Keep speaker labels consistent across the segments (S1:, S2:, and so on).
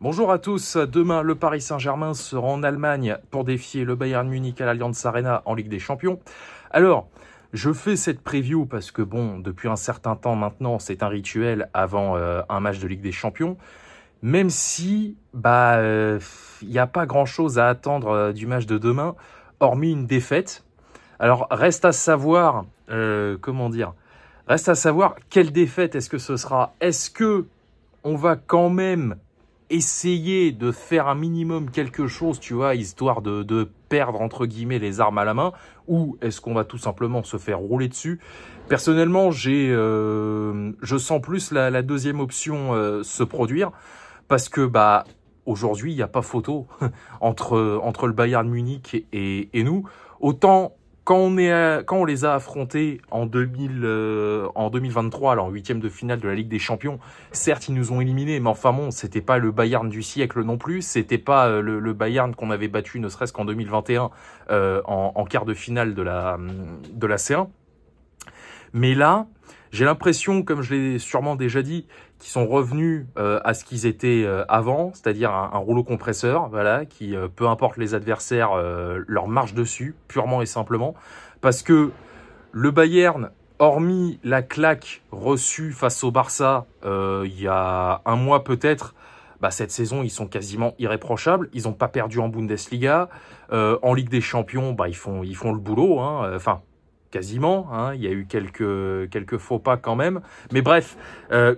S1: Bonjour à tous, demain le Paris Saint-Germain sera en Allemagne pour défier le Bayern Munich à l'Allianz Arena en Ligue des Champions. Alors, je fais cette preview parce que bon, depuis un certain temps maintenant, c'est un rituel avant un match de Ligue des Champions. Même si, il n'y a pas grand-chose à attendre du match de demain, hormis une défaite. Alors, reste à savoir, reste à savoir quelle défaite est-ce que ce sera. Est-ce que on va quand même essayer de faire un minimum quelque chose, tu vois, histoire de perdre, entre guillemets, les armes à la main, ou est-ce qu'on va tout simplement se faire rouler dessus? Personnellement, je sens plus la deuxième option se produire, parce que, aujourd'hui, il n'y a pas photo entre le Bayern Munich et nous. Autant, quand on les a affrontés en 2023, alors en huitième de finale de la Ligue des Champions, certes, ils nous ont éliminés, mais enfin bon, c'était pas le Bayern du siècle non plus, c'était pas le Bayern qu'on avait battu ne serait-ce qu'en 2021 en quart de finale de la C1. Mais là, j'ai l'impression, comme je l'ai sûrement déjà dit, qu'ils sont revenus à ce qu'ils étaient avant, c'est-à-dire un rouleau compresseur, voilà, qui, peu importe les adversaires, leur marche dessus, purement et simplement. Parce que le Bayern, hormis la claque reçue face au Barça il y a un mois peut-être, cette saison, ils sont quasiment irréprochables. Ils n'ont pas perdu en Bundesliga. En Ligue des Champions, ils font le boulot, hein, quasiment, hein, il y a eu quelques faux pas quand même. Mais bref,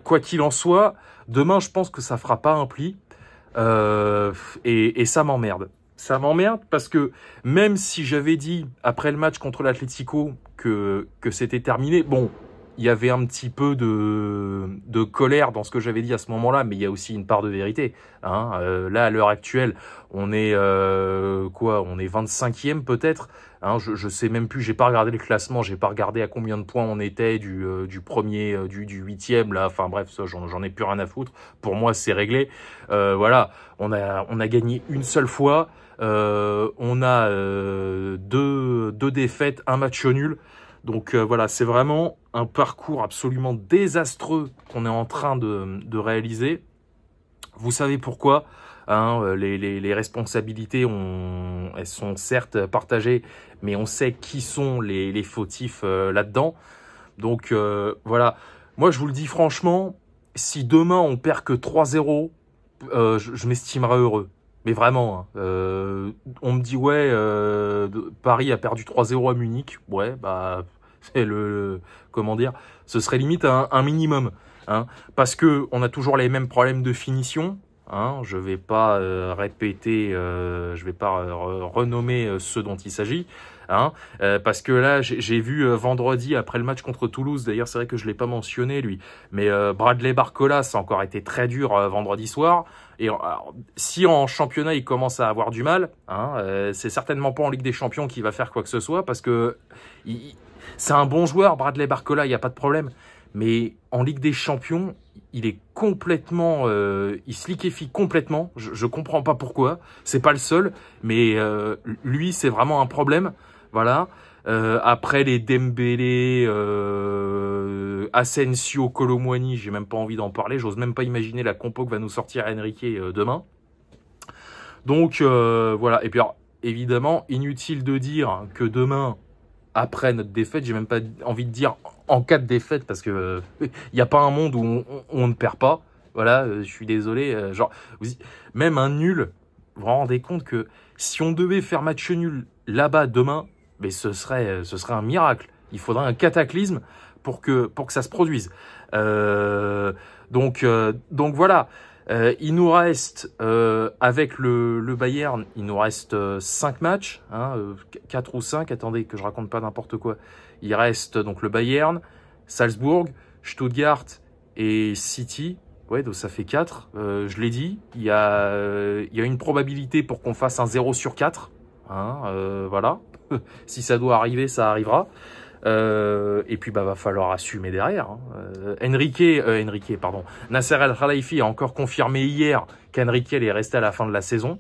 S1: quoi qu'il en soit, demain, je pense que ça fera pas un pli. Et ça m'emmerde. Ça m'emmerde parce que même si j'avais dit, après le match contre l'Atlético, que c'était terminé, bon, il y avait un petit peu de colère dans ce que j'avais dit à ce moment-là, mais il y a aussi une part de vérité. Hein. Là, à l'heure actuelle, on est on est 25e peut-être. Hein, je sais même plus, j'ai pas regardé le classement, j'ai pas regardé à combien de points on était du premier, du 8e là. Enfin bref, ça j'en ai plus rien à foutre. Pour moi, c'est réglé. Voilà, on a gagné une seule fois. On a deux défaites, un match nul. Donc voilà, c'est vraiment un parcours absolument désastreux qu'on est en train de réaliser. Vous savez pourquoi, hein, les responsabilités, elles sont certes partagées, mais on sait qui sont les fautifs là-dedans. Donc voilà, moi je vous le dis franchement, si demain on perd que 3-0, je m'estimerai heureux. Mais vraiment, hein, on me dit ouais, Paris a perdu 3-0 à Munich. Ouais, c'est comment dire, ce serait limite un minimum, hein, parce que on a toujours les mêmes problèmes de finition. Hein, je vais pas répéter, je vais pas renommer ceux dont il s'agit. Hein, parce que là, j'ai vu vendredi après le match contre Toulouse, d'ailleurs c'est vrai que je l'ai pas mentionné lui, mais Bradley Barcola, ça a encore été très dur vendredi soir. Et alors, si en championnat il commence à avoir du mal, hein, c'est certainement pas en Ligue des Champions qu'il va faire quoi que ce soit, parce que c'est un bon joueur, Bradley Barcola, il n'y a pas de problème. Mais en Ligue des Champions, il est complètement, il se liquéfie complètement. Je comprends pas pourquoi. C'est pas le seul, mais lui, c'est vraiment un problème. Voilà. Après les Dembélé, Asensio, Kolo Muani, j'ai même pas envie d'en parler. J'ose même pas imaginer la compo que va nous sortir Enrique demain. Donc voilà. Et puis alors, évidemment, inutile de dire que demain, après notre défaite, j'ai même pas envie de dire en cas de défaite, parce que il n'y a pas un monde où on ne perd pas. Voilà, je suis désolé. Même un nul, vous vous rendez compte que si on devait faire match nul là-bas demain, mais ce serait un miracle. Il faudrait un cataclysme pour que ça se produise. Donc voilà. Il nous reste, avec le Bayern, il nous reste 5 matchs, hein, 4 ou 5, attendez que je raconte pas n'importe quoi. Il reste donc le Bayern, Salzbourg, Stuttgart et City. Ouais, donc ça fait 4. Je l'ai dit, il y a une probabilité pour qu'on fasse un 0 sur 4. Hein, voilà. Si ça doit arriver, ça arrivera. Et puis va falloir assumer derrière. Hein. Nasser El-Khelaifi a encore confirmé hier qu'Enrique est resté à la fin de la saison.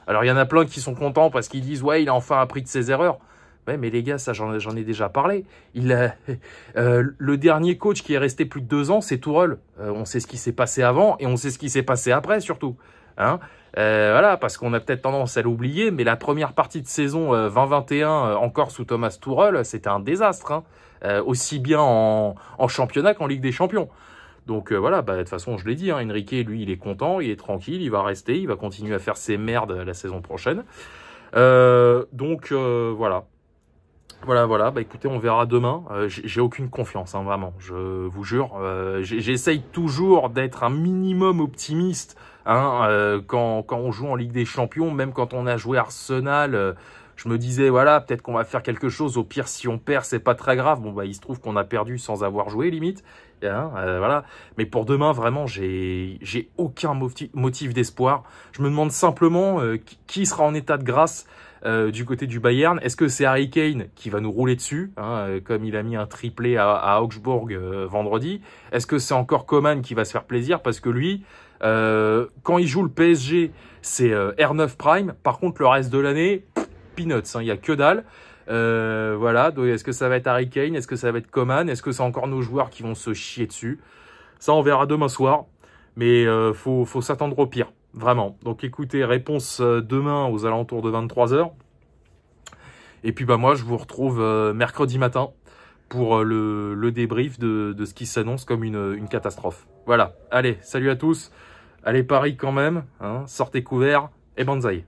S1: Alors il y en a plein qui sont contents parce qu'ils disent ouais, il a enfin appris de ses erreurs. Ouais, mais les gars, ça j'en ai déjà parlé. Le dernier coach qui est resté plus de 2 ans, c'est Tourelle. On sait ce qui s'est passé avant et on sait ce qui s'est passé après surtout. Hein. Voilà, parce qu'on a peut-être tendance à l'oublier, mais la première partie de saison 2021, encore sous Thomas Tuchel, c'était un désastre, hein. Aussi bien en championnat qu'en Ligue des Champions. Donc voilà, bah, de toute façon, je l'ai dit, hein, Enrique, lui, il est content, il est tranquille, il va rester, il va continuer à faire ses merdes la saison prochaine. Voilà. Voilà, bah écoutez, on verra demain. J'ai aucune confiance, hein, vraiment, je vous jure. J'essaye toujours d'être un minimum optimiste, hein, quand on joue en Ligue des Champions, même quand on a joué Arsenal, je me disais, voilà, peut-être qu'on va faire quelque chose, au pire, si on perd, c'est pas très grave. Bon, bah il se trouve qu'on a perdu sans avoir joué, limite. Hein, voilà. Mais pour demain, vraiment, j'ai aucun motif d'espoir. Je me demande simplement qui sera en état de grâce du côté du Bayern. Est-ce que c'est Harry Kane qui va nous rouler dessus, hein, comme il a mis un triplé à Augsbourg vendredi? Est-ce que c'est encore Coman qui va se faire plaisir? Parce que lui, quand il joue le PSG, c'est R9 Prime. Par contre, le reste de l'année, peanuts, hein, il n'y a que dalle. Voilà, est-ce que ça va être Harry Kane? Est-ce que ça va être Coman? Est-ce que c'est encore nos joueurs qui vont se chier dessus? Ça, on verra demain soir. Mais faut s'attendre au pire. Vraiment. Donc écoutez, réponse demain aux alentours de 23 h. Et puis bah moi, je vous retrouve mercredi matin pour le débrief de ce qui s'annonce comme une catastrophe. Voilà. Allez, salut à tous. Allez Paris quand même. Hein, sortez couverts et banzai.